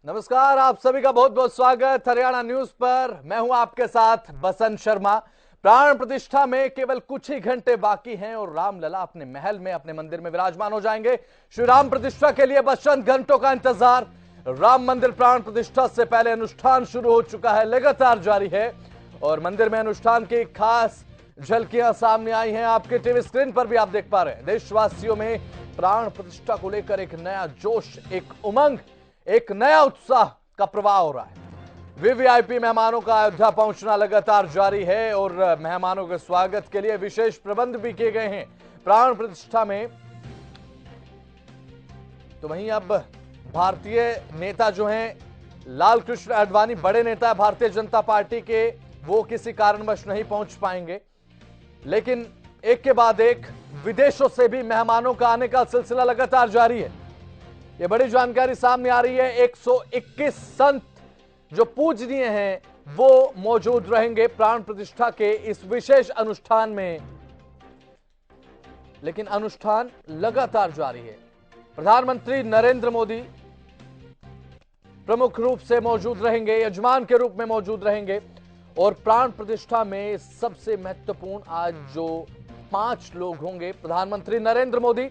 नमस्कार, आप सभी का बहुत बहुत स्वागत हरियाणा न्यूज पर। मैं हूं आपके साथ बसंत शर्मा। प्राण प्रतिष्ठा में केवल कुछ ही घंटे बाकी हैं और रामलला अपने महल में, अपने मंदिर में विराजमान हो जाएंगे। श्री राम प्रतिष्ठा के लिए बस चंद घंटों का इंतजार। राम मंदिर प्राण प्रतिष्ठा से पहले अनुष्ठान शुरू हो चुका है, लगातार जारी है और मंदिर में अनुष्ठान की खास झलकियां सामने आई हैं। आपके टीवी स्क्रीन पर भी आप देख पा रहे हैं। देशवासियों में प्राण प्रतिष्ठा को लेकर एक नया जोश, एक उमंग, एक नया उत्साह का प्रवाह हो रहा है। वीवीआईपी मेहमानों का अयोध्या पहुंचना लगातार जारी है और मेहमानों के स्वागत के लिए विशेष प्रबंध भी किए गए हैं प्राण प्रतिष्ठा में। तो वहीं अब भारतीय नेता जो हैं, लाल कृष्ण आडवाणी बड़े नेता भारतीय जनता पार्टी के, वो किसी कारणवश नहीं पहुंच पाएंगे, लेकिन एक के बाद एक विदेशों से भी मेहमानों का आने का सिलसिला लगातार जारी है। यह बड़ी जानकारी सामने आ रही है। 121 संत जो पूजनीय हैं वो मौजूद रहेंगे प्राण प्रतिष्ठा के इस विशेष अनुष्ठान में, लेकिन अनुष्ठान लगातार जारी है। प्रधानमंत्री नरेंद्र मोदी प्रमुख रूप से मौजूद रहेंगे, यजमान के रूप में मौजूद रहेंगे और प्राण प्रतिष्ठा में सबसे महत्वपूर्ण आज जो 5 लोग होंगे, प्रधानमंत्री नरेंद्र मोदी,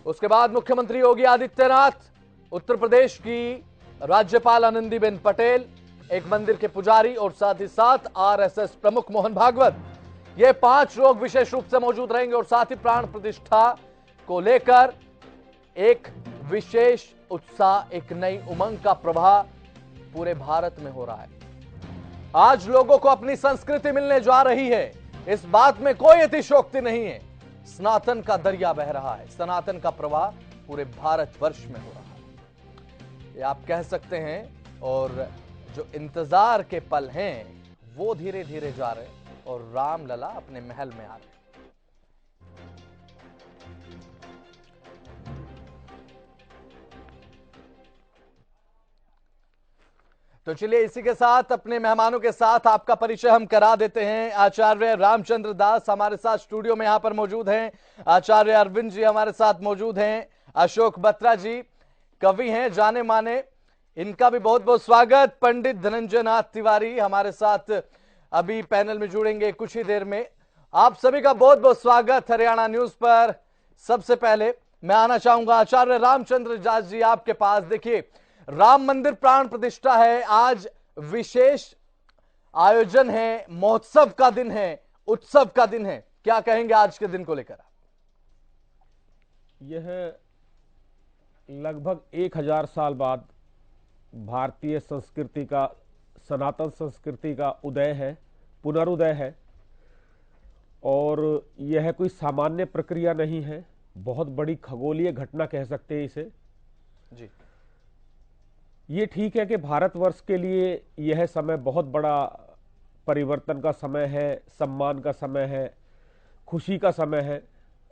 उसके बाद मुख्यमंत्री योगी आदित्यनाथ, उत्तर प्रदेश की राज्यपाल आनंदीबेन पटेल, एक मंदिर के पुजारी और साथ ही साथ आरएसएस प्रमुख मोहन भागवत। ये 5 लोग विशेष रूप से मौजूद रहेंगे और साथ ही प्राण प्रतिष्ठा को लेकर एक विशेष उत्साह, एक नई उमंग का प्रवाह पूरे भारत में हो रहा है। आज लोगों को अपनी संस्कृति मिलने जा रही है, इस बात में कोई अतिशयोक्ति नहीं है। सनातन का दरिया बह रहा है, सनातन का प्रवाह पूरे भारतवर्ष में हो रहा है, ये आप कह सकते हैं। और जो इंतजार के पल हैं वो धीरे धीरे जा रहे हैं और रामलला अपने महल में आ रहे हैं। तो चलिए इसी के साथ अपने मेहमानों के साथ आपका परिचय हम करा देते हैं। आचार्य रामचंद्र दास हमारे साथ स्टूडियो में यहां पर मौजूद हैं। आचार्य अरविंद जी हमारे साथ मौजूद हैं। अशोक बत्रा जी कवि हैं जाने माने, इनका भी बहुत बहुत स्वागत। पंडित धनंजय नाथ तिवारी हमारे साथ अभी पैनल में जुड़ेंगे कुछ ही देर में। आप सभी का बहुत बहुत स्वागत हरियाणा न्यूज पर। सबसे पहले मैं आना चाहूंगा आचार्य रामचंद्र दास जी आपके पास। देखिए, राम मंदिर प्राण प्रतिष्ठा है, आज विशेष आयोजन है, महोत्सव का दिन है, उत्सव का दिन है, क्या कहेंगे आज के दिन को लेकर? यह लगभग 1000 साल बाद भारतीय संस्कृति का, सनातन संस्कृति का उदय है, पुनरुदय है और यह कोई सामान्य प्रक्रिया नहीं है, बहुत बड़ी खगोलीय घटना कह सकते हैं इसे जी। ये ठीक है कि भारतवर्ष के लिए यह समय बहुत बड़ा परिवर्तन का समय है, सम्मान का समय है, खुशी का समय है,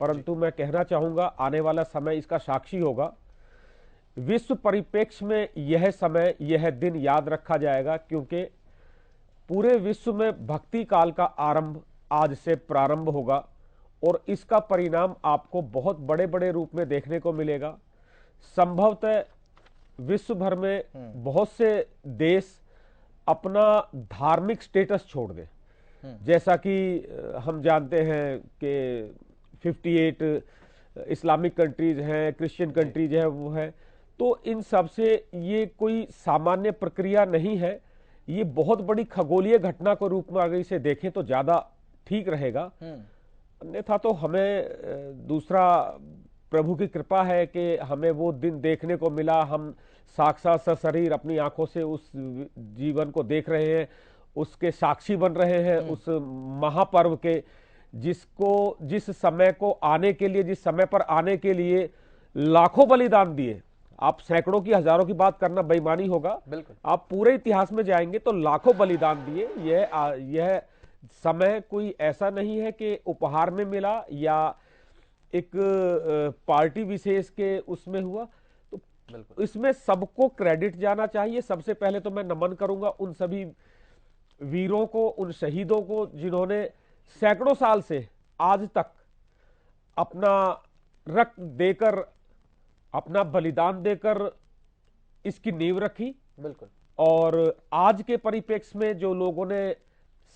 परंतु मैं कहना चाहूँगा आने वाला समय इसका साक्षी होगा। विश्व परिप्रेक्ष्य में यह समय, यह दिन याद रखा जाएगा क्योंकि पूरे विश्व में भक्ति काल का आरंभ आज से प्रारंभ होगा और इसका परिणाम आपको बहुत बड़े बड़े रूप में देखने को मिलेगा। संभवतः विश्व भर में बहुत से देश अपना धार्मिक स्टेटस छोड़ दें, जैसा कि हम जानते हैं कि 58 इस्लामिक कंट्रीज हैं, क्रिश्चियन कंट्रीज है, वो है। तो इन सब से ये कोई सामान्य प्रक्रिया नहीं है, ये बहुत बड़ी खगोलीय घटना के रूप में अगर इसे देखें तो ज्यादा ठीक रहेगा। अन्यथा तो हमें दूसरा प्रभु की कृपा है कि हमें वो दिन देखने को मिला, हम साक्षात सशरीर अपनी आंखों से उस जीवन को देख रहे हैं, उसके साक्षी बन रहे हैं, उस महापर्व के, जिस समय को आने के लिए, जिस समय पर आने के लिए लाखों बलिदान दिए। आप सैकड़ों की, हजारों की बात करना बेईमानी होगा। बिल्कुल, आप पूरे इतिहास में जाएंगे तो लाखों बलिदान दिए। यह समय कोई ऐसा नहीं है कि उपहार में मिला या एक पार्टी विशेष के उसमें हुआ। तो इसमें सबको क्रेडिट जाना चाहिए। सबसे पहले तो मैं नमन करूंगा उन सभी वीरों को, उन शहीदों को जिन्होंने सैकड़ों साल से आज तक अपना रक्त देकर, अपना बलिदान देकर इसकी नींव रखी। बिल्कुल। और आज के परिप्रेक्ष्य में जो लोगों ने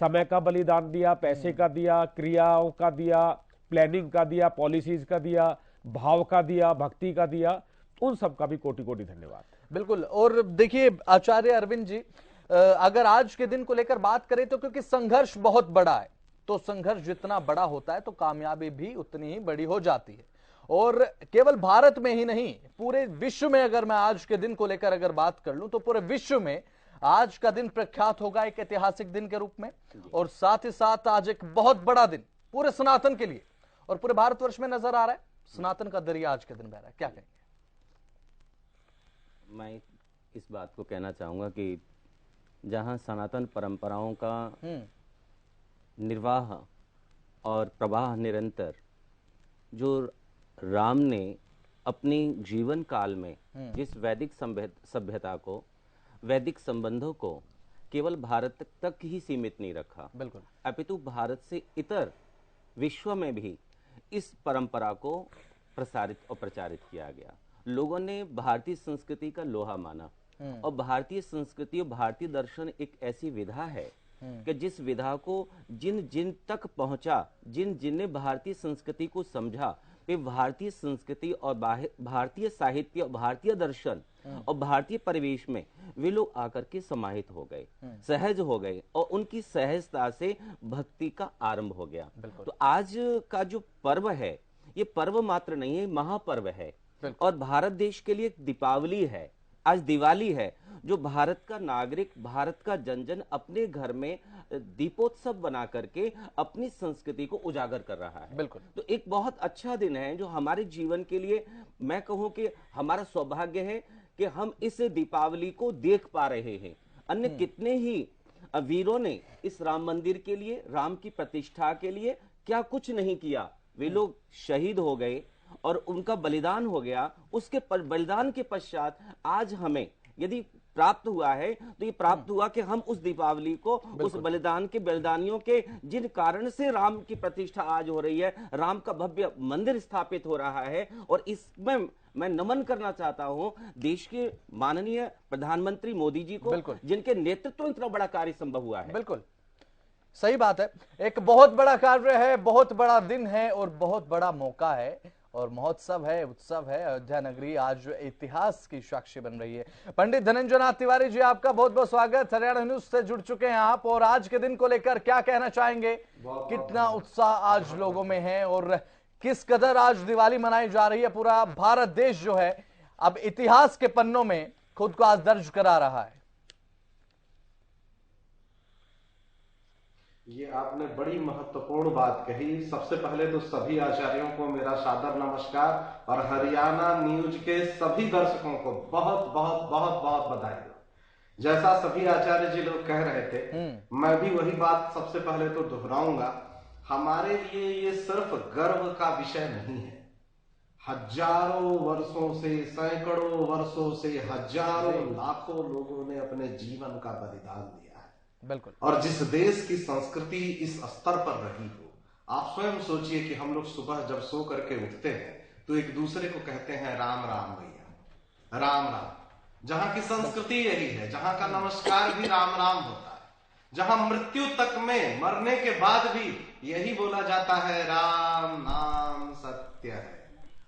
समय का बलिदान दिया, पैसे का दिया, क्रियाओं का दिया, प्लानिंग का दिया, पॉलिसीज का दिया, भाव का दिया, भक्ति का दिया, उन सब का भी कोटि कोटि धन्यवाद। बिल्कुल। और देखिए आचार्य अरविंद जी, अगर आज के दिन को लेकर बात करें तो क्योंकि संघर्ष बहुत बड़ा है, तो संघर्ष जितना बड़ा होता है तो कामयाबी भी उतनी ही बड़ी हो जाती है। और केवल भारत में ही नहीं, पूरे विश्व में अगर मैं आज के दिन को लेकर अगर बात कर लूं तो पूरे विश्व में आज का दिन प्रख्यात होगा एक ऐतिहासिक दिन के रूप में। और साथ ही साथ आज एक बहुत बड़ा दिन पूरे सनातन के लिए और पूरे भारतवर्ष में नजर आ रहा है। सनातन का दरिया आज के दिन बह रहा है, क्या कहेंगे? मैं इस बात को कहना चाहूंगा कि जहां सनातन परंपराओं का निर्वाह और प्रवाह निरंतर जो राम ने अपनी जीवन काल में जिस वैदिक सभ्यता को, वैदिक संबंधों को केवल भारत तक ही सीमित नहीं रखा, बिल्कुल, अपितु भारत से इतर विश्व में भी इस परंपरा को प्रसारित और प्रचारित किया गया। लोगों ने भारतीय संस्कृति का लोहा माना और भारतीय संस्कृति और भारतीय दर्शन एक ऐसी विधा है कि जिस विधा को जिन जिन तक पहुंचा, जिन जिन ने भारतीय संस्कृति को समझा, वे भारतीय संस्कृति और भारतीय साहित्य और भारतीय दर्शन और भारतीय परिवेश में वे लोग आकर के समाहित हो गए, सहज हो गए और उनकी सहजता से भक्ति का आरंभ हो गया। तो आज का जो पर्व है, ये पर्व मात्र नहीं है, महापर्व है और भारत देश के लिए दीपावली है, आज दिवाली है, जो भारत का नागरिक, भारत का जन जन अपने घर में दीपोत्सव बना करके अपनी संस्कृति को उजागर कर रहा है। बिल्कुल। तो एक बहुत अच्छा दिन है जो हमारे जीवन के लिए, मैं कहूं कि हमारा सौभाग्य है कि हम इस दीपावली को देख पा रहे हैं। अन्य कितने ही वीरों ने इस राम मंदिर के लिए, राम की प्रतिष्ठा के लिए क्या कुछ नहीं किया, वे लोग शहीद हो गए और उनका बलिदान हो गया। उसके बलिदान के पश्चात आज हमें यदि प्राप्त हुआ है तो ये प्राप्त हुआ कि हम उस दीपावली को, उस बलिदान के बलिदानियों के जिन कारण से राम की प्रतिष्ठा आज हो रही है, राम का भव्य मंदिर स्थापित हो रहा है, और इसमें मैं नमन करना चाहता हूं देश के माननीय प्रधानमंत्री मोदी जी को, जिनके नेतृत्व में इतना बड़ा कार्य संभव हुआ है। बिल्कुल सही बात है। एक बहुत बड़ा कार्य है, बहुत बड़ा दिन है और बहुत बड़ा मौका है और महोत्सव है, उत्सव है। अयोध्या नगरी आज इतिहास की साक्षी बन रही है। पंडित धनंजय नाथ तिवारी जी, आपका बहुत बहुत स्वागत। हरियाणा न्यूज से जुड़ चुके हैं आप और आज के दिन को लेकर क्या कहना चाहेंगे? कितना उत्साह आज लोगों में है और किस कदर आज दिवाली मनाई जा रही है? पूरा भारत देश जो है अब इतिहास के पन्नों में खुद को आज दर्ज करा रहा है। ये आपने बड़ी महत्वपूर्ण बात कही। सबसे पहले तो सभी आचार्यों को मेरा सादर नमस्कार और हरियाणा न्यूज के सभी दर्शकों को बहुत बहुत बहुत बहुत बधाई। जैसा सभी आचार्य जी लोग कह रहे थे, मैं भी वही बात सबसे पहले तो दोहराऊंगा। हमारे लिए ये सिर्फ गर्व का विषय नहीं है। हजारों वर्षों से, सैकड़ों वर्षों से, हजारों लाखों लोगों ने अपने जीवन का बलिदान दिया। बिल्कुल। और जिस देश की संस्कृति इस स्तर पर रही हो, आप स्वयं सोचिए कि हम लोग सुबह जब सो करके उठते हैं तो एक दूसरे को कहते हैं राम राम भैया, राम राम। जहां की संस्कृति यही है, जहां का नमस्कार भी राम राम होता है, जहां मृत्यु तक में, मरने के बाद भी यही बोला जाता है राम नाम सत्य है।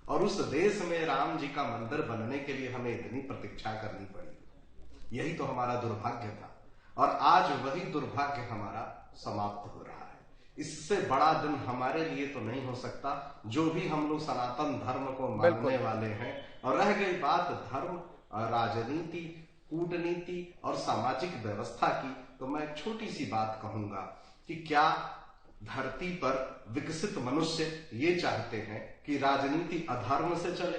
और उस देश में राम जी का मंदिर बनने के लिए हमें इतनी प्रतीक्षा करनी पड़ी। यही तो हमारा दुर्भाग्य था और आज वही दुर्भाग्य हमारा समाप्त हो रहा है। इससे बड़ा दिन हमारे लिए तो नहीं हो सकता, जो भी हम लोग सनातन धर्म को मानने वाले हैं। और रह गई बात धर्म, राजनीति, कूटनीति और सामाजिक व्यवस्था की, तो मैं एक छोटी सी बात कहूंगा कि क्या धरती पर विकसित मनुष्य ये चाहते हैं कि राजनीति अधर्म से चले?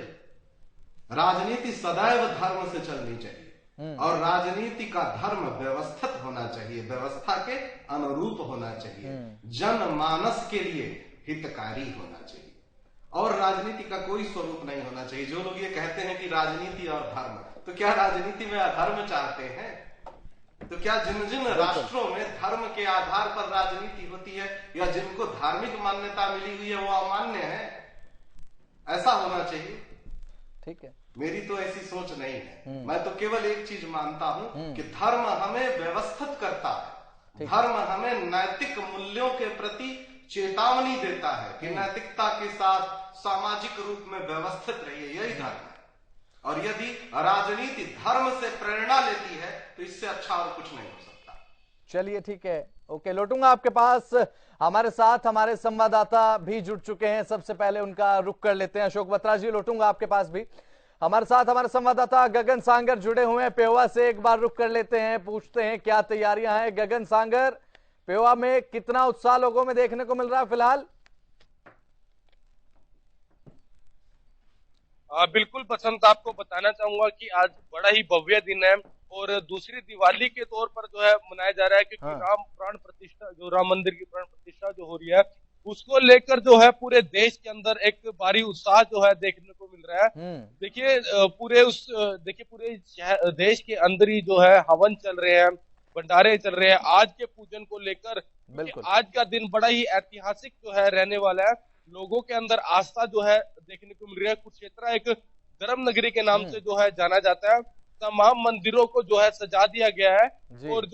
राजनीति सदैव धर्म से चलनी चाहिए और राजनीति का धर्म व्यवस्थित होना चाहिए, व्यवस्था के अनुरूप होना चाहिए, जनमानस के लिए हितकारी होना चाहिए और राजनीति का कोई स्वरूप नहीं होना चाहिए। जो लोग ये कहते हैं कि राजनीति और धर्म, तो क्या राजनीति में अधर्म चाहते हैं? तो क्या जिन जिन राष्ट्रों में धर्म के आधार पर राजनीति होती है या जिनको धार्मिक मान्यता मिली हुई है वो अमान्य है? ऐसा होना चाहिए। ठीक है। मेरी तो ऐसी सोच नहीं है। मैं तो केवल एक चीज मानता हूं कि धर्म हमें व्यवस्थित करता है, धर्म हमें नैतिक मूल्यों के प्रति चेतावनी देता है कि नैतिकता के साथ सामाजिक रूप में व्यवस्थित रहिए, यही धर्म है। और यदि राजनीति धर्म से प्रेरणा लेती है तो इससे अच्छा और कुछ नहीं हो सकता। चलिए ठीक है, ओके, लौटूंगा आपके पास। हमारे साथ हमारे संवाददाता भी जुड़ चुके हैं, सबसे पहले उनका रुख कर लेते हैं। अशोक बत्रा जी, लौटूंगा आपके पास भी। हमारे साथ हमारे संवाददाता गगन सांगर जुड़े हुए हैं पेहोवा से, एक बार रुख कर लेते हैं, पूछते हैं क्या तैयारियां हैं। गगन सांगर, पेहोवा में कितना उत्साह लोगों में देखने को मिल रहा है फिलहाल? बिल्कुल बसंत, आपको बताना चाहूंगा कि आज बड़ा ही भव्य दिन है और दूसरी दिवाली के तौर पर जो है मनाया जा रहा है, क्योंकि राम प्राण प्रतिष्ठा, जो राम मंदिर की प्राण प्रतिष्ठा जो हो रही है, उसको लेकर जो है पूरे देश के अंदर एक भारी उत्साह जो है देखने को मिल रहा है। देखिए पूरे देश के अंदर ही जो है हवन चल रहे हैं, भंडारे चल रहे हैं आज के पूजन को लेकर। आज का दिन बड़ा ही ऐतिहासिक जो है रहने वाला है। लोगों के अंदर आस्था जो है देखने को मिल रही है। कुरुक्षेत्र एक धर्म नगरी के नाम से जो है जाना जाता है। तमाम मंदिरों को जो है सजा दिया गया है और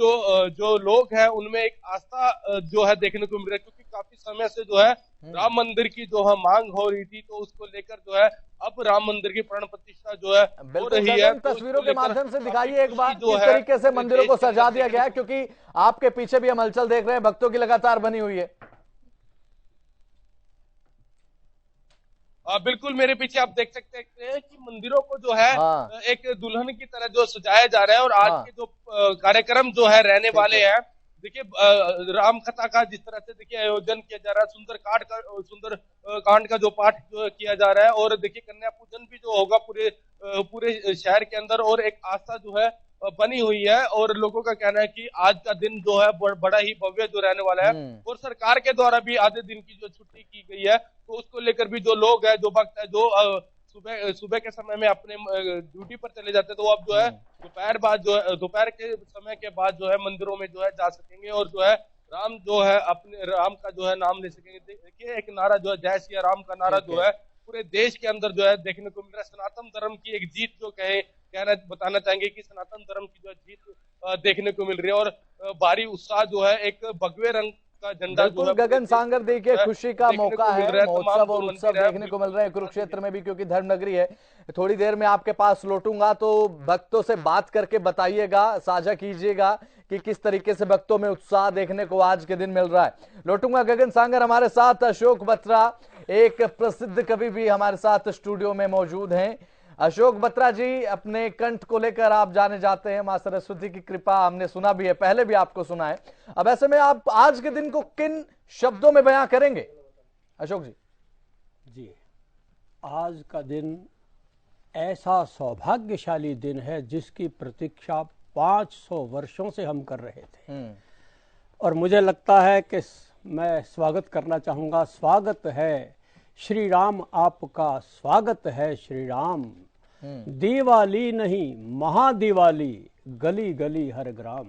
जो लोग हैं उनमें एक आस्था जो है देखने को मिल रहा है, क्योंकि काफी समय से जो है राम मंदिर की जो है मांग हो रही थी, तो उसको लेकर जो है अब राम मंदिर की प्राण प्रतिष्ठा जो है हो रही है। तस्वीरों के माध्यम से दिखाइए एक बार किस तरीके से मंदिरों को सजा दिया गया है, क्योंकि आपके पीछे भी हम हलचल देख रहे हैं, भक्तों की लगातार बनी हुई है। बिल्कुल, मेरे पीछे आप देख सकते हैं कि मंदिरों को जो है एक दुल्हन की तरह जो सजाया जा रहा है। और आज के जो कार्यक्रम जो है रहने वाले हैं, देखिए राम कथा का जिस तरह से देखिए आयोजन किया जा रहा है, सुंदर कांड का जो पाठ जो किया जा रहा है, और देखिए कन्या पूजन भी जो होगा पूरे शहर के अंदर, और एक आस्था जो है बनी हुई है। और लोगों का कहना है कि आज का दिन जो है बड़ा ही भव्य जो रहने वाला है। और सरकार के द्वारा भी आधे दिन की जो छुट्टी की गई है, तो उसको लेकर भी जो लोग हैं, जो भक्त है, जो सुबह के समय में अपने ड्यूटी पर चले जाते हैं, तो अब जो है दोपहर के समय के बाद जो है मंदिरों में जो है जा सकेंगे और जो है अपने राम का जो है नाम ले सकेंगे। देखिए एक नारा जो है जय सिया राम का नारा जो है पूरे देश के अंदर जो है देखने को मिल रहा है। सनातन धर्म की एक जीत जो बताना चाहेंगे कि सनातन धर्म की जो जीत देखने को मिल रही है। और भारी उत्साह जो है एक भगवे रंग का झंडा जो है गगन सांगर, देखिए खुशी का मौका है, महोत्सव और उत्सव देखने को मिल रहे हैं कुरुक्षेत्र में भी, क्योंकि धर्मनगरी है। थोड़ी देर में आपके पास लौटूंगा तो भक्तों से बात करके बताइएगा, साझा कीजिएगा कि किस तरीके से भक्तों में उत्साह देखने को आज के दिन मिल रहा है। लौटूंगा गगन सांगर, हमारे साथ अशोक बत्रा, एक प्रसिद्ध कवि भी हमारे साथ स्टूडियो में मौजूद हैं। अशोक बत्रा जी, अपने कंठ को लेकर आप जाने जाते हैं, मां सरस्वती की कृपा हमने सुना भी है, पहले भी आपको सुना है। अब ऐसे में आप आज के दिन को किन शब्दों में बयां करेंगे अशोक जी? जी, आज का दिन ऐसा सौभाग्यशाली दिन है जिसकी प्रतीक्षा 500 वर्षों से हम कर रहे थे। और मुझे लगता है कि मैं स्वागत करना चाहूंगा। स्वागत है श्री राम, आपका स्वागत है श्री राम। दिवाली नहीं महादिवाली, गली गली हर ग्राम।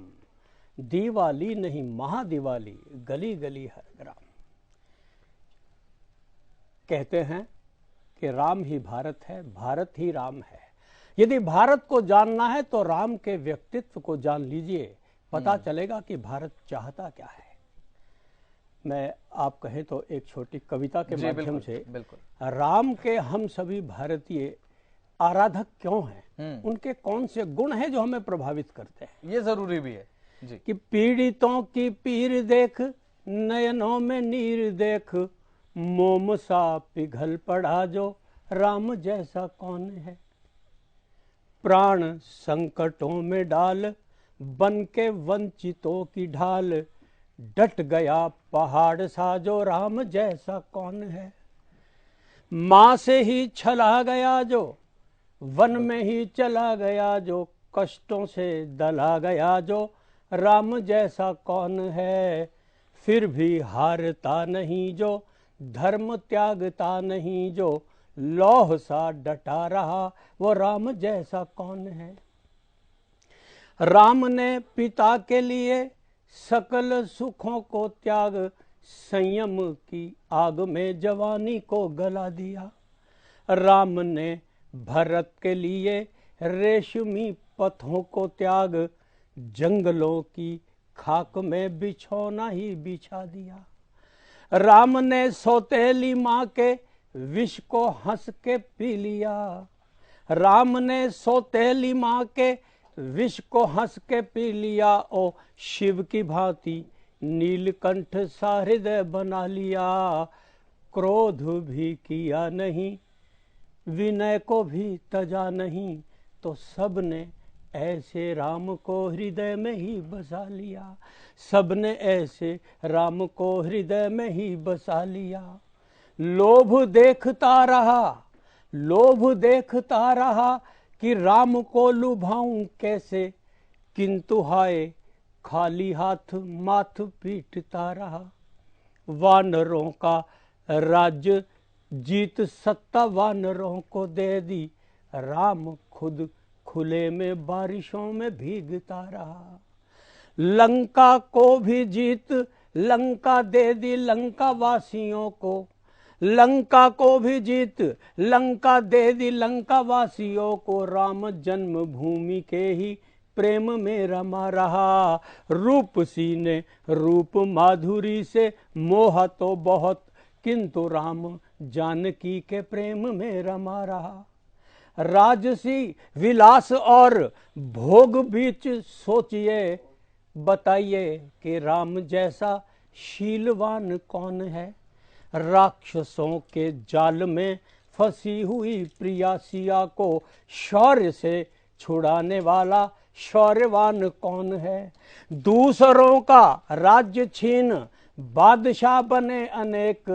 दिवाली नहीं महादिवाली, गली गली हर ग्राम। कहते हैं कि राम ही भारत है, भारत ही राम है। यदि भारत को जानना है तो राम के व्यक्तित्व को जान लीजिए, पता चलेगा कि भारत चाहता क्या है। मैं आप कहें तो एक छोटी कविता के माध्यम से, राम के हम सभी भारतीय आराधक क्यों हैं, उनके कौन से गुण हैं जो हमें प्रभावित करते हैं, ये जरूरी भी है जी। कि पीड़ितों की पीर देख, नयनों में नीर देख, मोम सा पिघल पड़ा जो राम जैसा कौन है। प्राण संकटों में डाल, बन के वंचितों की ढाल, डट गया पहाड़ सा जो राम जैसा कौन है। माँ से ही छला गया जो, वन में ही चला गया जो, कष्टों से दला गया जो, राम जैसा कौन है। फिर भी हारता नहीं जो, धर्म त्यागता नहीं जो, लौह सा डटा रहा वो राम जैसा कौन है। राम ने पिता के लिए सकल सुखों को त्याग, संयम की आग में जवानी को गला दिया। राम ने भरत के लिए रेशमी पथों को त्याग, जंगलों की खाक में बिछौना ही बिछा दिया। राम ने सौतेली माँ के विष को हंस के पी लिया। राम ने सौतेली माँ के विष को हंस के पी लिया। ओ शिव की भांति नीलकंठ सा हृदय बना लिया। क्रोध भी किया नहीं, विनय को भी तजा नहीं, तो सबने ऐसे राम को हृदय में ही बसा लिया। सबने ऐसे राम को हृदय में ही बसा लिया। लोभ देखता रहा, लोभ देखता रहा कि राम को लुभाऊं कैसे, किंतु हाय खाली हाथ माथ पीटता रहा। वानरों का राज्य जीत सत्ता वानरों को दे दी, राम खुद खुले में बारिशों में भीगता रहा। लंका को भी जीत लंका दे दी लंका वासियों को, लंका को भी जीत लंका दे दी लंका वासियों को। राम जन्मभूमि के ही प्रेम में रमा रहा। रूपसी ने रूप माधुरी से मोहा तो बहुत, किंतु राम जानकी के प्रेम में रमा रहा। राजसी विलास और भोग बीच सोचिए, बताइए कि राम जैसा शीलवान कौन है। राक्षसों के जाल में फंसी हुई प्रिया सिया को शौर्य से छुड़ाने वाला शौर्यवान कौन है। दूसरों का राज्य छीन बादशाह बने अनेक,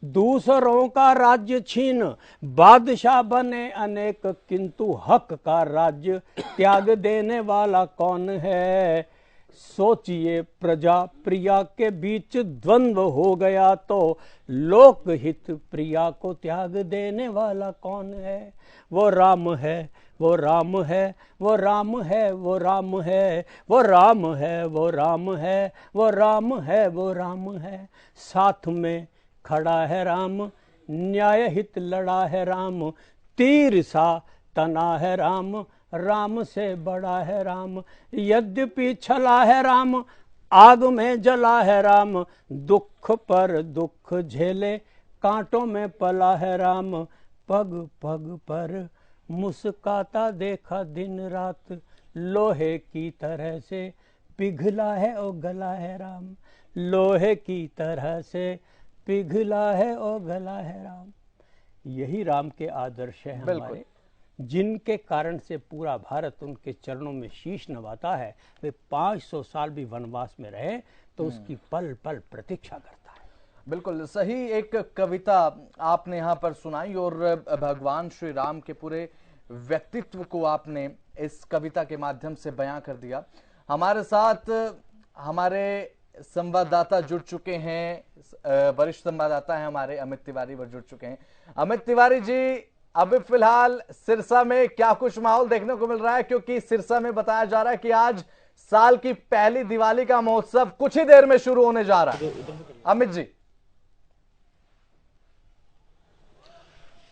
दूसरों का राज्य छीन बादशाह बने अनेक, किंतु हक का राज्य त्याग देने वाला कौन है। सोचिए प्रजा प्रिया के बीच द्वंद्व हो गया तो लोकहित प्रिया को त्याग देने वाला कौन है। वो राम है, वो राम है, वो राम है, वो राम है, वो राम है, वो राम है, वो राम है, वो राम है। साथ में खड़ा है राम, न्याय हित लड़ा है राम, तीर सा तना है राम, राम से बड़ा है राम। यद्यपि छला है राम, आग में जला है राम, दुख पर दुख झेले कांटों में पला है राम। पग पग पर मुस्काता देखा दिन रात, लोहे की तरह से पिघला है और गला है राम, लोहे की तरह से पिघला है और गला है राम। यही राम के आदर्श हैं हमारे, जिनके कारण से पूरा भारत उनके चरणों में शीश नवाता है। वे 500 साल भी वनवास में रहे तो उसकी पल पल प्रतीक्षा करता है। बिल्कुल सही एक कविता आपने यहाँ पर सुनाई और भगवान श्री राम के पूरे व्यक्तित्व को आपने इस कविता के माध्यम से बयां कर दिया। हमारे साथ हमारे संवाददाता जुड़ चुके हैं, वरिष्ठ संवाददाता हैं हमारे अमित तिवारी वो जुड़ चुके हैं। अमित तिवारी जी, अभी फिलहाल सिरसा में क्या कुछ माहौल देखने को मिल रहा है, क्योंकि सिरसा में बताया जा रहा है कि आज साल की पहली दिवाली का महोत्सव कुछ ही देर में शुरू होने जा रहा है। अमित जी।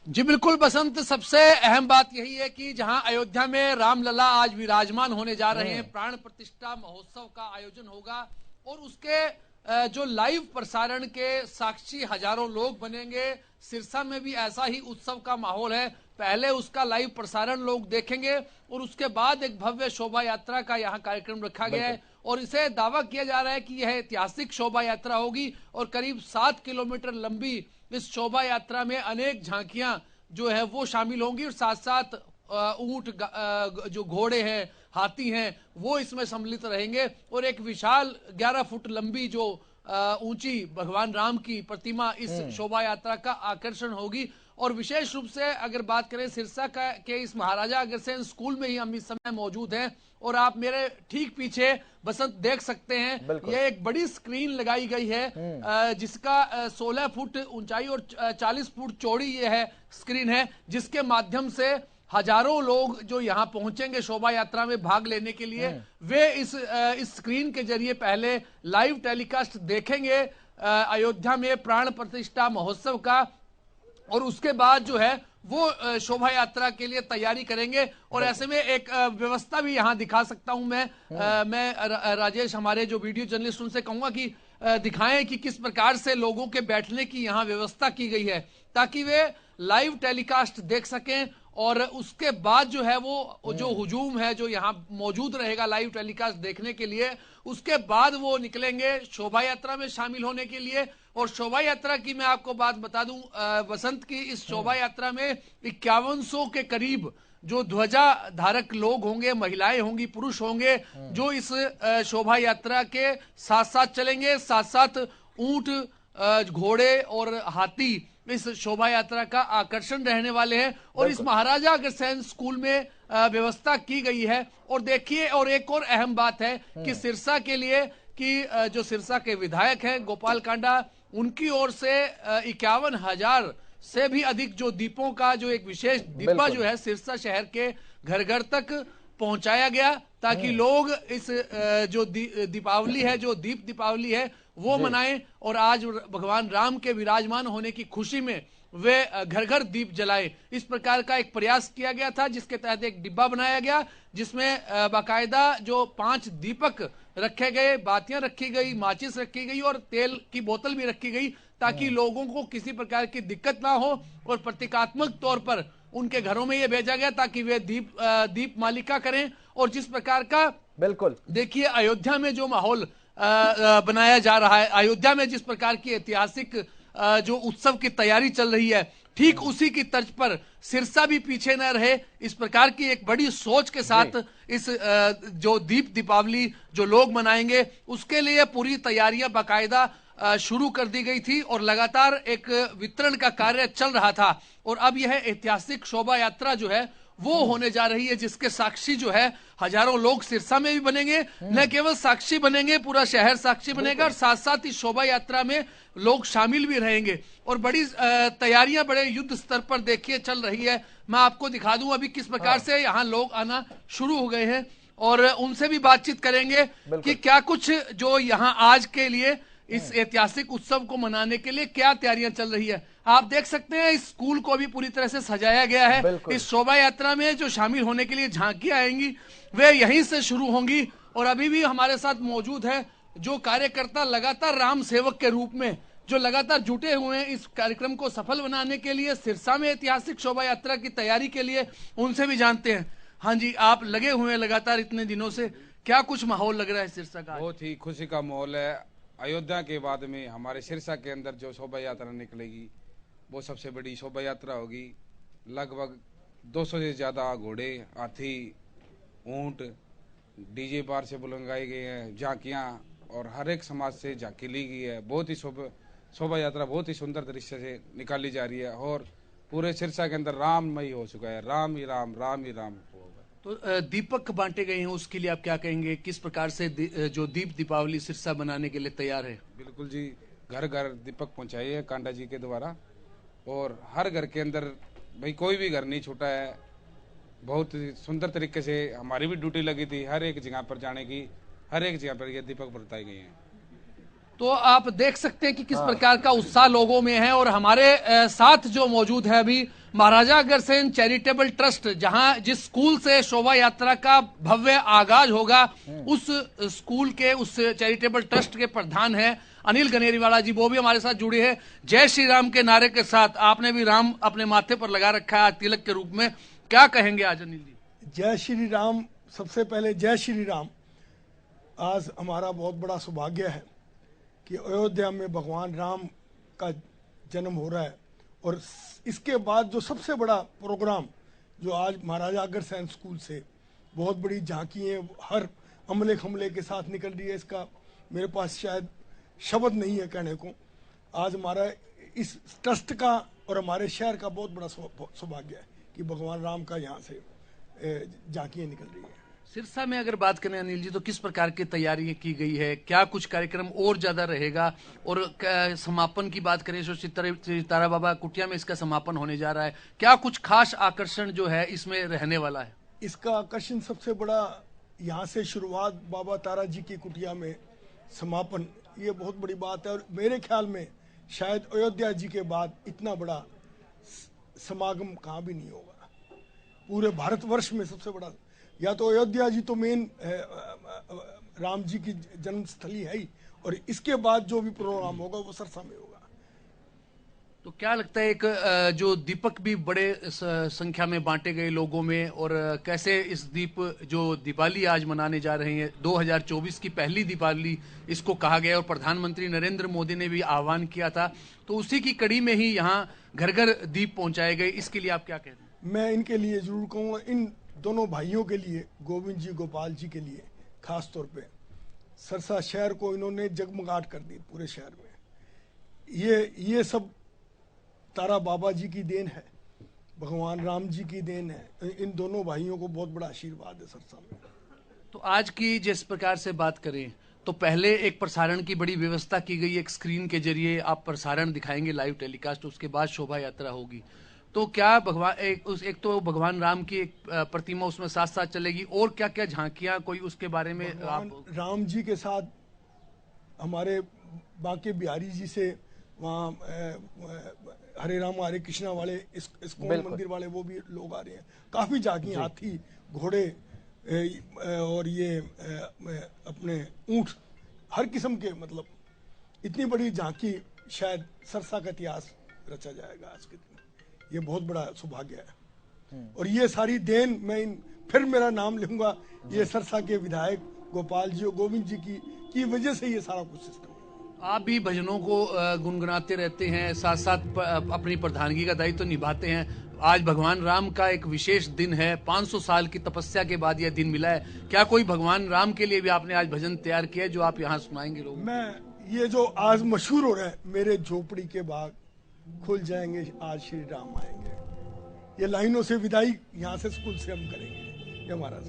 जी बिल्कुल बसंत, सबसे अहम बात यही है कि जहां अयोध्या में रामलला आज विराजमान होने जा रहे हैं, प्राण प्रतिष्ठा महोत्सव का आयोजन होगा और उसके जो लाइव प्रसारण के साक्षी हजारों लोग बनेंगे। सिरसा में भी ऐसा ही उत्सव का माहौल है। पहले उसका लाइव प्रसारण लोग देखेंगे और उसके बाद एक भव्य शोभा यात्रा का यहाँ कार्यक्रम रखा गया है और इसे दावा किया जा रहा है कि यह ऐतिहासिक शोभा यात्रा होगी और करीब 7 किलोमीटर लंबी इस शोभा यात्रा में अनेक झांकियां जो है वो शामिल होंगी और साथ साथ ऊंट, जो घोड़े हैं, हाथी हैं, वो इसमें सम्मिलित रहेंगे और एक विशाल 11 फुट लंबी जो ऊंची भगवान राम की प्रतिमा इस शोभा यात्रा का आकर्षण होगी। और विशेष रूप से अगर बात करें सिरसा के इस महाराजा अग्रसेन स्कूल में ही हम इस समय मौजूद हैं और आप मेरे ठीक पीछे बसंत देख सकते हैं, ये एक बड़ी स्क्रीन लगाई गई है जिसका 16 फुट ऊंचाई और 40 फुट चौड़ी ये है स्क्रीन है, जिसके माध्यम से हजारों लोग जो यहाँ पहुंचेंगे शोभा यात्रा में भाग लेने के लिए, वे इस स्क्रीन के जरिए पहले लाइव टेलीकास्ट देखेंगे अयोध्या में प्राण प्रतिष्ठा महोत्सव का और उसके बाद जो है वो शोभा यात्रा के लिए तैयारी करेंगे। और ऐसे में एक व्यवस्था भी यहाँ दिखा सकता हूं मैं राजेश, हमारे जो वीडियो जर्नलिस्ट, उनसे कहूंगा कि दिखाएं कि किस प्रकार से लोगों के बैठने की यहाँ व्यवस्था की गई है, ताकि वे लाइव टेलीकास्ट देख सकें। और उसके बाद जो है वो जो हुजूम है जो यहाँ मौजूद रहेगा लाइव टेलीकास्ट देखने के लिए, उसके बाद वो निकलेंगे शोभा यात्रा में शामिल होने के लिए। और शोभा यात्रा की मैं आपको बात बता दूं वसंत की, इस शोभा यात्रा में 5100 के करीब जो ध्वजा धारक लोग होंगे, महिलाएं होंगी, पुरुष होंगे, जो इस शोभा यात्रा के साथ साथ चलेंगे। साथ साथ ऊंट, घोड़े और हाथी इस शोभा यात्रा का आकर्षण रहने वाले हैं। और इस महाराजा अग्रसेन स्कूल में व्यवस्था की गई है। और देखिए, और एक और अहम बात है कि सिरसा के लिए कि जो सिरसा के विधायक हैं गोपाल कांडा, उनकी ओर से 51,000 से भी अधिक जो दीपों का जो एक विशेष डिब्बा जो है सिरसा शहर के घर घर तक पहुंचाया गया, ताकि लोग इस जो दीपावली है, जो दीप दीपावली है, वो मनाएं। और आज भगवान राम के विराजमान होने की खुशी में वे घर घर दीप जलाएं। इस प्रकार का एक प्रयास किया गया था, जिसके तहत एक डिब्बा बनाया गया, जिसमें बाकायदा जो 5 दीपक रखे गए, बातियां रखी गई, माचिस रखी गई और तेल की बोतल भी रखी गई, ताकि लोगों को किसी प्रकार की दिक्कत ना हो। और प्रतीकात्मक तौर पर उनके घरों में ये भेजा गया ताकि वे दीप मालिका करें। और जिस प्रकार का बिल्कुल देखिए अयोध्या में जो माहौल बनाया जा रहा है, अयोध्या में जिस प्रकार की ऐतिहासिक जो उत्सव की तैयारी चल रही है, ठीक उसी की तर्ज पर सिरसा भी पीछे न रहे, इस प्रकार की एक बड़ी सोच के साथ इस जो दीप दीपावली जो लोग मनाएंगे, उसके लिए पूरी तैयारियां बाकायदा शुरू कर दी गई थी। और लगातार एक वितरण का कार्य चल रहा था। और अब यह ऐतिहासिक शोभा यात्रा जो है वो होने जा रही है, जिसके साक्षी जो है हजारों लोग सिरसा में भी बनेंगे। न केवल साक्षी बनेंगे, पूरा शहर साक्षी बनेगा, और साथ साथ इस शोभा यात्रा में लोग शामिल भी रहेंगे। और बड़ी तैयारियां बड़े युद्ध स्तर पर देखिए चल रही है। मैं आपको दिखा दूं अभी किस प्रकार से यहाँ लोग आना शुरू हो गए हैं, और उनसे भी बातचीत करेंगे कि क्या कुछ जो यहाँ आज के लिए इस ऐतिहासिक उत्सव को मनाने के लिए क्या तैयारियां चल रही है। आप देख सकते हैं इस स्कूल को भी पूरी तरह से सजाया गया है। इस शोभा यात्रा में जो शामिल होने के लिए झांकियां आएंगी वे यहीं से शुरू होंगी। और अभी भी हमारे साथ मौजूद है जो कार्यकर्ता लगातार राम सेवक के रूप में जो लगातार जुटे हुए हैं इस कार्यक्रम को सफल बनाने के लिए, सिरसा में ऐतिहासिक शोभा यात्रा की तैयारी के लिए, उनसे भी जानते हैं। हाँ जी, आप लगे हुए हैं लगातार इतने दिनों से, क्या कुछ माहौल लग रहा है सिरसा का? बहुत ही खुशी का माहौल है। अयोध्या के बाद में हमारे सिरसा के अंदर जो शोभा यात्रा निकलेगी वो सबसे बड़ी शोभा यात्रा होगी। लगभग 200 से ज़्यादा घोड़े, हाथी, ऊंट, डीजे बार से बुलंगाए गए हैं, झांकियाँ, और हर एक समाज से झांकी ली गई है। बहुत ही शोभा यात्रा बहुत ही सुंदर तरीके से निकाली जा रही है। और पूरे सिरसा के अंदर राममय हो चुका है, राम ही राम, राम ही राम। तो दीपक बांटे गए हैं, उसके लिए आप क्या कहेंगे? किस प्रकार से जो दीप दीपावली सिरसा बनाने के लिए तैयार है? बिल्कुल जी, घर घर दीपक पहुंचाए हैं कांडा जी के द्वारा, और हर घर के अंदर भाई कोई भी घर नहीं छूटा है। बहुत सुंदर तरीके से हमारी भी ड्यूटी लगी थी हर एक जगह पर जाने की, हर एक जगह पर ये दीपक बरताए गए हैं। तो आप देख सकते हैं कि किस प्रकार का उत्साह लोगों में है। और हमारे साथ जो मौजूद है अभी महाराजा अग्रसेन चैरिटेबल ट्रस्ट, जहां जिस स्कूल से शोभा यात्रा का भव्य आगाज होगा, उस स्कूल के उस चैरिटेबल ट्रस्ट के प्रधान हैं अनिल गनेरीवाला जी, वो भी हमारे साथ जुड़े हैं। जय श्री राम के नारे के साथ आपने भी राम अपने माथे पर लगा रखा है तिलक के रूप में, क्या कहेंगे आज अनिल जी? जय श्री राम। सबसे पहले जय श्री राम। आज हमारा बहुत बड़ा सौभाग्य है कि अयोध्या में भगवान राम का जन्म हो रहा है। और इसके बाद जो सबसे बड़ा प्रोग्राम जो आज महाराजा अग्रसेन स्कूल से बहुत बड़ी झांकियाँ हर हमले के साथ निकल रही है, इसका मेरे पास शायद शब्द नहीं है कहने को। आज हमारा इस ट्रस्ट का और हमारे शहर का बहुत बड़ा सौभाग्य है कि भगवान राम का यहाँ से झांकियाँ निकल रही है। सिरसा में अगर बात करें अनिल जी, तो किस प्रकार की तैयारी की गई है? क्या कुछ कार्यक्रम और ज्यादा रहेगा? और समापन की बात करें तो सितारा बाबा कुटिया में इसका समापन होने जा रहा है, क्या कुछ खास आकर्षण जो है इसमें रहने वाला है? इसका आकर्षण सबसे बड़ा यहाँ से शुरुआत, बाबा तारा जी की कुटिया में समापन, ये बहुत बड़ी बात है। और मेरे ख्याल में शायद अयोध्या जी के बाद इतना बड़ा समागम कहाँ भी नहीं होगा। पूरे भारतवर्ष में सबसे बड़ा, या तो अयोध्या जी तो मेन राम जी की जन्मस्थली है ही, और इसके बाद जो भी प्रोग्राम होगा वो सरसा में होगा। तो क्या लगता है, एक जो दीपक भी बड़े संख्या में बांटे गए लोगों में, और कैसे इस जो दिवाली आज मनाने जा रहे हैं 2024 की पहली दिवाली इसको कहा गया, और प्रधानमंत्री नरेंद्र मोदी ने भी आह्वान किया था, तो उसी की कड़ी में ही यहाँ घर घर दीप पहुंचाए गए, इसके लिए आप क्या कहते हैं? मैं इनके लिए जरूर कहूँगा, इन दोनों भाइयों के लिए, गोविंद जी गोपाल जी के लिए खास तौर पे सरसा शहर को इन्होंने जगमगाहट कर दी पूरे शहर में। ये सब तारा बाबा जी की देन है, भगवान राम जी की देन है। इन दोनों भाइयों को बहुत बड़ा आशीर्वाद है सरसा में। तो आज की जिस प्रकार से बात करें तो पहले एक प्रसारण की बड़ी व्यवस्था की गई, एक स्क्रीन के जरिए आप प्रसारण दिखाएंगे लाइव टेलीकास्ट, उसके बाद शोभा यात्रा होगी। तो क्या भगवान एक तो भगवान राम की एक प्रतिमा उसमें साथ साथ चलेगी, और क्या क्या झांकियां कोई उसके बारे में आप? राम जी के साथ हमारे बांके बिहारी जी से वहाँ हरे राम हरे कृष्णा वाले इस्कॉन मंदिर वाले वो भी लोग आ रहे हैं। काफी झांकी, हाथी, घोड़े और ये अपने ऊंट, हर किस्म के, मतलब इतनी बड़ी झांकी शायद सरसा का इतिहास रचा जाएगा आज के दिन। ये बहुत बड़ा सौभाग्य है, और ये सारी देन मैं फिर मेरा नाम लूंगा, ये सरसा के विधायक गोपाल जी और गोविंद जी की वजह से ये सारा कुछ सिस्टम। आप भी भजनों को गुनगुनाते रहते हैं, साथ साथ अपनी प्रधानगी का दायित्व तो निभाते हैं। आज भगवान राम का एक विशेष दिन है, 500 साल की तपस्या के बाद यह दिन मिला है। क्या कोई भगवान राम के लिए भी आपने आज भजन तैयार किया है जो आप यहाँ सुनाएंगे लोगों? मैं ये जो आज मशहूर हो रहा है, मेरे झोपड़ी के बाग खुल जाएंगे आज श्री राम आएंगे, ये लाइनों से विदाई यहाँ से स्कूल से हम करेंगे, ये हमारा।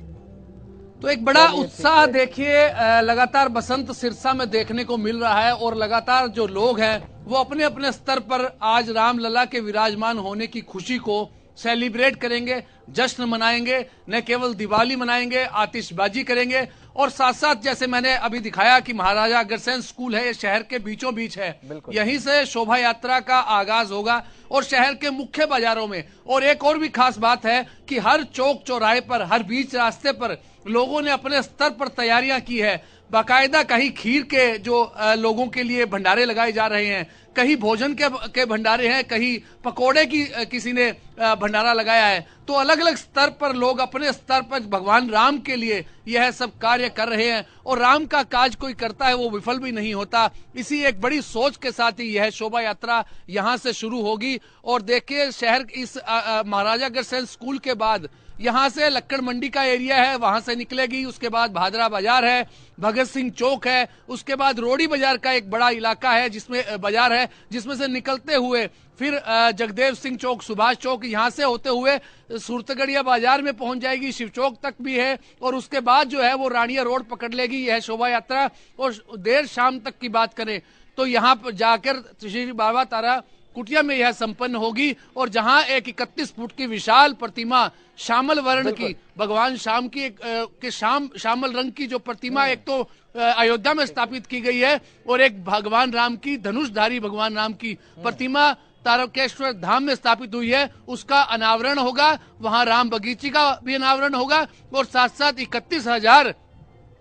तो एक बड़ा उत्साह देखिए लगातार बसंत सिरसा में देखने को मिल रहा है, और लगातार जो लोग हैं वो अपने अपने स्तर पर आज रामलला के विराजमान होने की खुशी को सेलिब्रेट करेंगे, जश्न मनाएंगे। न केवल दिवाली मनाएंगे, आतिशबाजी करेंगे, और साथ साथ जैसे मैंने अभी दिखाया कि महाराजा अग्रसेन स्कूल है, ये शहर के बीचों बीच है, यहीं से शोभा यात्रा का आगाज होगा और शहर के मुख्य बाजारों में। और एक और भी खास बात है कि हर चौक चौराहे पर, हर बीच रास्ते पर लोगों ने अपने स्तर पर तैयारियां की है। बाकायदा कहीं खीर के जो लोगों के लिए भंडारे लगाए जा रहे हैं, कहीं भोजन के भंडारे हैं, कहीं पकोड़े की किसी ने भंडारा लगाया है। तो अलग अलग स्तर पर लोग अपने स्तर पर भगवान राम के लिए यह सब कार्य कर रहे हैं, और राम का काज कोई करता है वो विफल भी नहीं होता। इसी एक बड़ी सोच के साथ ही यह शोभा यात्रा यहाँ से शुरू होगी। और देखिए शहर इस महाराजा अग्रसेन स्कूल के बाद यहाँ से लक्कड़ मंडी का एरिया है, वहां से निकलेगी, उसके बाद भादरा बाजार है, भगत सिंह चौक है, उसके बाद रोडी बाजार का एक बड़ा इलाका है जिसमें बाजार है, जिसमें से निकलते हुए फिर जगदेव सिंह चौक, सुभाष चौक, यहाँ से होते हुए सूरतगढ़िया बाजार में पहुंच जाएगी, शिव चौक तक भी है, और उसके बाद जो है वो रानिया रोड पकड़ लेगी यह शोभा यात्रा। और देर शाम तक की बात करें तो यहाँ पर जाकर श्री बाबा तारा कुटिया में यह संपन्न होगी, और जहां एक 31 फुट की विशाल प्रतिमा श्यामल वर्ण की, भगवान श्याम की श्यामल रंग की जो प्रतिमा एक तो अयोध्या में स्थापित की गई है, और एक भगवान राम की, धनुषधारी भगवान राम की प्रतिमा तारकेश्वर धाम में स्थापित हुई है, उसका अनावरण होगा। वहां राम बगीचे का भी अनावरण होगा, और साथ साथ 31,000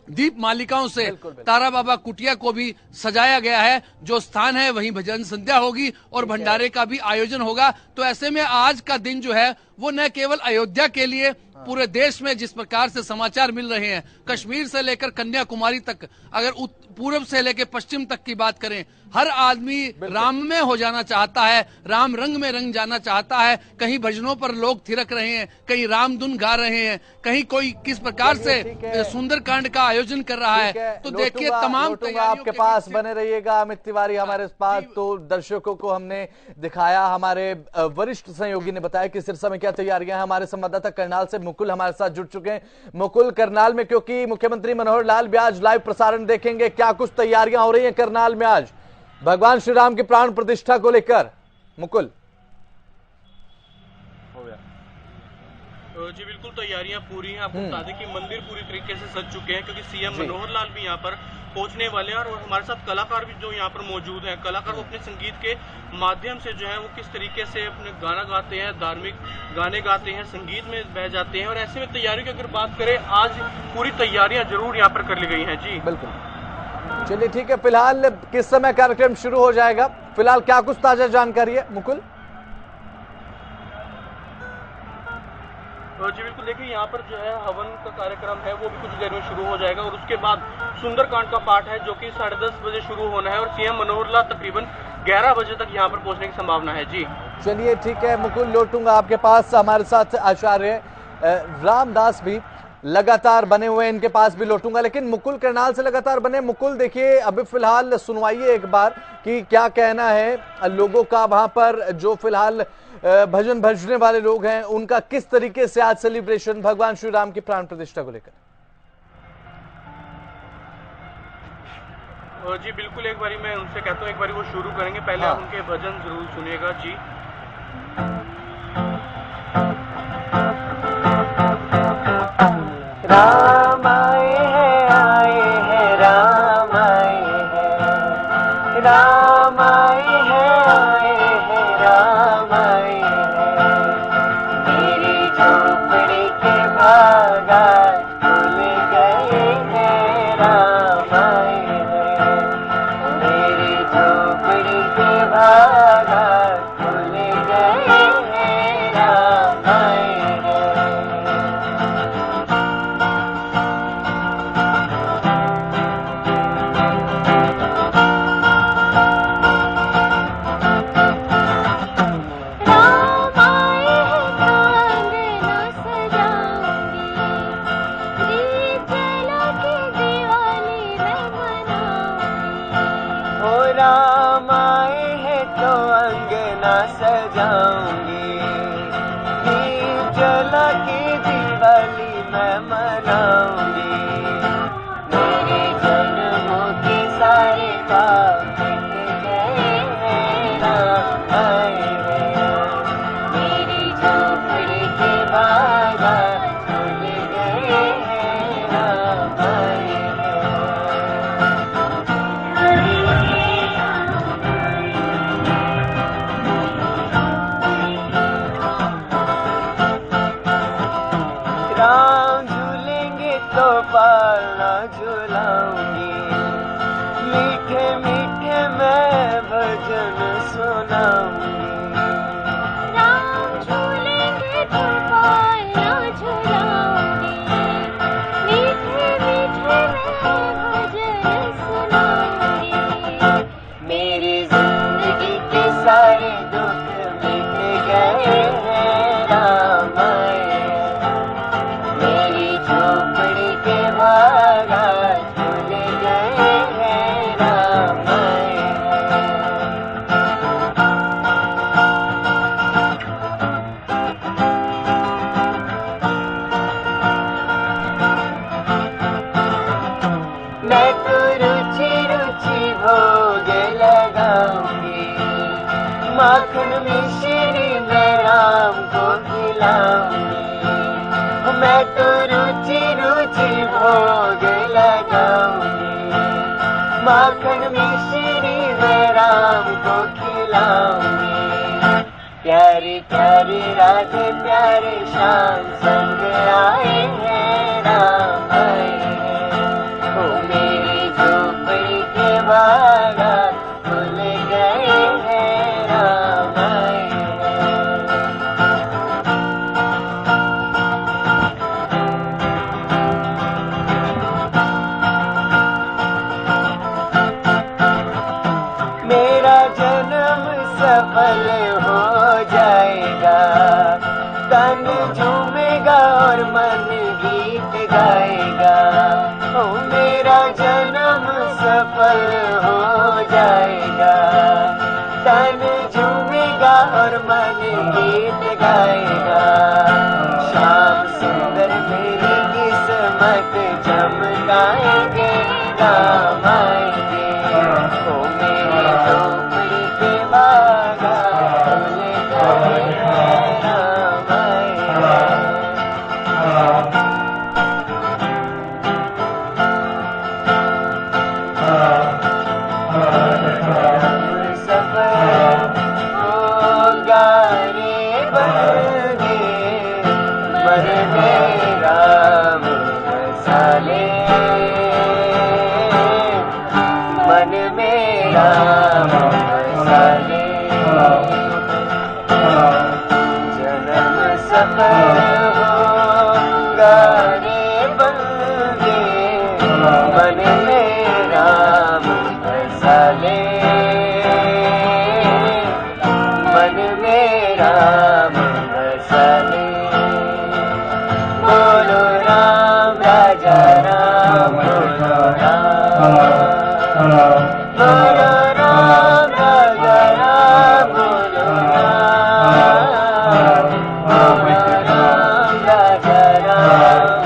दीप मालिकाओं से तारा बाबा कुटिया को भी सजाया गया है। जो स्थान है वहीं भजन संध्या होगी और भंडारे का भी आयोजन होगा। तो ऐसे में आज का दिन जो है वो न केवल अयोध्या के लिए, पूरे देश में जिस प्रकार से समाचार मिल रहे हैं, कश्मीर से लेकर कन्याकुमारी तक, अगर पूर्व से लेकर पश्चिम तक की बात करें, हर आदमी राम में हो जाना चाहता है, राम रंग में रंग जाना चाहता है। कहीं भजनों पर लोग थिरक रहे हैं, कहीं राम धुन गा रहे हैं, कहीं कोई किस प्रकार से सुंदरकांड का आयोजन कर रहा है। तो देखिए तमाम आपके पास बने रहिएगा अमित तिवारी हमारे पास। तो दर्शकों को हमने दिखाया, हमारे वरिष्ठ सहयोगी ने बताया कि सिरसा में क्या तैयारियां हैं। हमारे संवाददाता करनाल से मुकुल हमारे साथ जुड़ चुके हैं। मुकुल, करनाल में क्योंकि मुख्यमंत्री मनोहर लाल भी आज लाइव प्रसारण देखेंगे, क्या कुछ तैयारियां हो रही हैं करनाल में आज भगवान श्री राम की प्राण प्रतिष्ठा को लेकर? मुकुल। जी बिल्कुल, तैयारियां पूरी हैं। आपको बता दें कि मंदिर पूरी तरीके से सज चुके हैं, क्योंकि सीएम मनोहर लाल भी यहाँ पर पहुंचने वाले हैं, और हमारे साथ कलाकार भी जो यहाँ पर मौजूद हैं। कलाकार अपने संगीत के माध्यम से जो है वो किस तरीके से अपने गाना गाते हैं, धार्मिक गाने गाते हैं, संगीत में बह जाते हैं। और ऐसे में तैयारियों की अगर बात करें, आज पूरी तैयारियां जरूर यहाँ पर कर ली गई हैं। जी बिल्कुल, चलिए ठीक है। फिलहाल किस समय कार्यक्रम शुरू हो जाएगा, फिलहाल क्या कुछ ताजा जानकारी है मुकुल? जी बिल्कुल, देखिए यहाँ पर जो है हवन का कार्यक्रम है वो भी कुछ देर में शुरू हो जाएगा, और उसके बाद सुंदरकांड का पाठ है जो कि 10:30 बजे शुरू होना है, और सीएम मनोहर लाल तकरीबन 11 बजे तक यहाँ पर पहुंचने की संभावना है। जी चलिए ठीक है मुकुल, लौटूंगा आपके पास। हमारे साथ आचार्य रामदास भी लगातार बने हुए हैं, इनके पास भी लौटूंगा, लेकिन मुकुल करनाल से लगातार बने। मुकुल देखिए, अभी फिलहाल सुनवाइए एक बार कि क्या कहना है लोगों का वहां पर, जो फिलहाल भजन भजने वाले लोग हैं, उनका किस तरीके से आज सेलिब्रेशन भगवान श्री राम की प्राण प्रतिष्ठा को लेकर। जी बिल्कुल, एक बारी मैं उनसे कहता हूँ एक बारी वो शुरू करेंगे, पहले आप उनके भजन जरूर सुनिएगा। जी राम आए हैं राम आए हैं, राम आए हैं राम आए हैं, मेरी झोपड़ी के बागान खुल गए हैं, राम आए हैं, मेरी झोपड़ी के बागान खुल गए हैं, राम आए हैं। राम आए हैं तो अंगना सजाऊंगी, दीप जला के दिवाली मैं मनाऊंगी, मेरे जन्मों के सारे पाप मिट गए हैं, राम आए हैं, मेरी झोपड़ी के बागान खुल गए हैं, राम आए हैं। राम झूलेंगे तो पालना झूलाऊंगी, मीठे मीठे मैं भजन सुनाऊंगी, राम झूलेंगे तो पालना झूलाऊंगी, मीठे मीठे मैं भजन सुनाऊंगी, मेरी जिंदगी के सारे दुख मिट गए हैं, राम आए, मेरी झोपड़ी के बागान खुल गए हैं, राम आए हैं। मैं तो रुचि रुचि भोग लगाऊंगी, माखन मिश्री मैं राम को खिलाऊंगी, मैं तो रुचि रुचि भोग लगाऊंगी, माखन मिश्री मैं राम को खिलाऊंगी, प्यारे प्यारे राधे प्यारे श्याम संग आए हैं, राम आए हैं, ओ मेरी झोपड़ी के बागान खुल गए हैं, राम आए हैं। मेरा जन्म सफल हो जाएगा, तन झूमेगा और मन गीत गाएगा, ओ मेरा जन्म सफल हो जाएगा, तन झूमेगा और मन गीत गाएगा, श्याम सुंदर मेरी किस्मत चमकाएंगे, राम आएंगे, ओ मेरी झोपड़ी के बागान खुल गए हैं, राम आए हैं। मन में राम बसा ले, मन में राम बसा ले। बोलो राम राजा राम, बोलो राम, बोलो राम राजा राम, बोलो राम, बोलो राम राजा राम।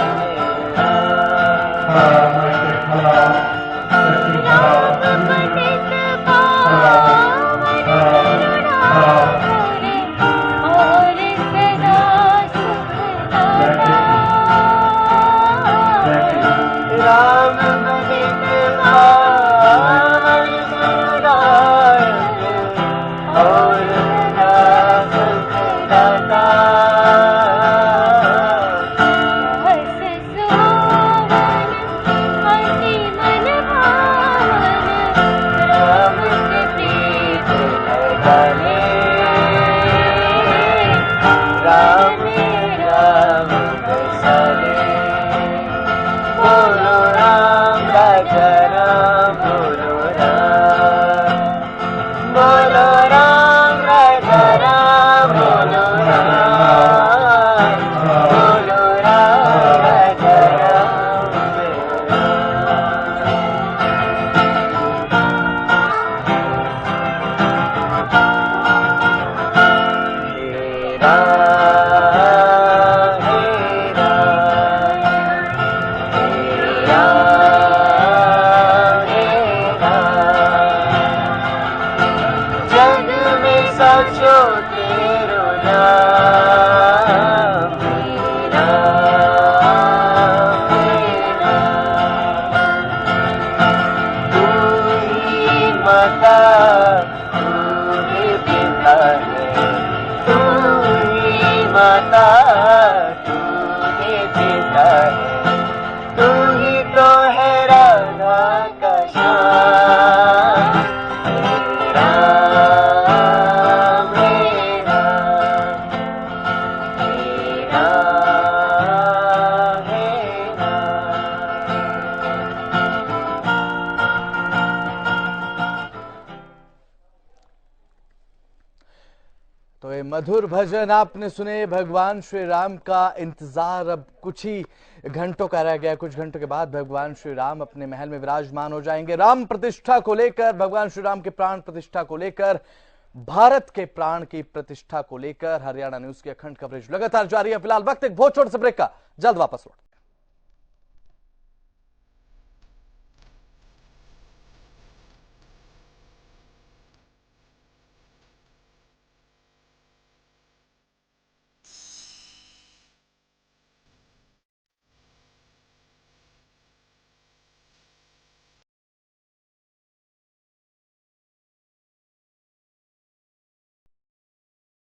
तो ये मधुर भजन आपने सुने। भगवान श्री राम का इंतजार अब कुछ ही घंटों का रह गया। कुछ घंटों के बाद भगवान श्री राम अपने महल में विराजमान हो जाएंगे। राम प्रतिष्ठा को लेकर, भगवान श्री राम के प्राण प्रतिष्ठा को लेकर, भारत के प्राण की प्रतिष्ठा को लेकर हरियाणा न्यूज की अखंड कवरेज लगातार जारी है। फिलहाल वक्त एक बहुत छोटे से ब्रेक का, जल्द वापस लौट।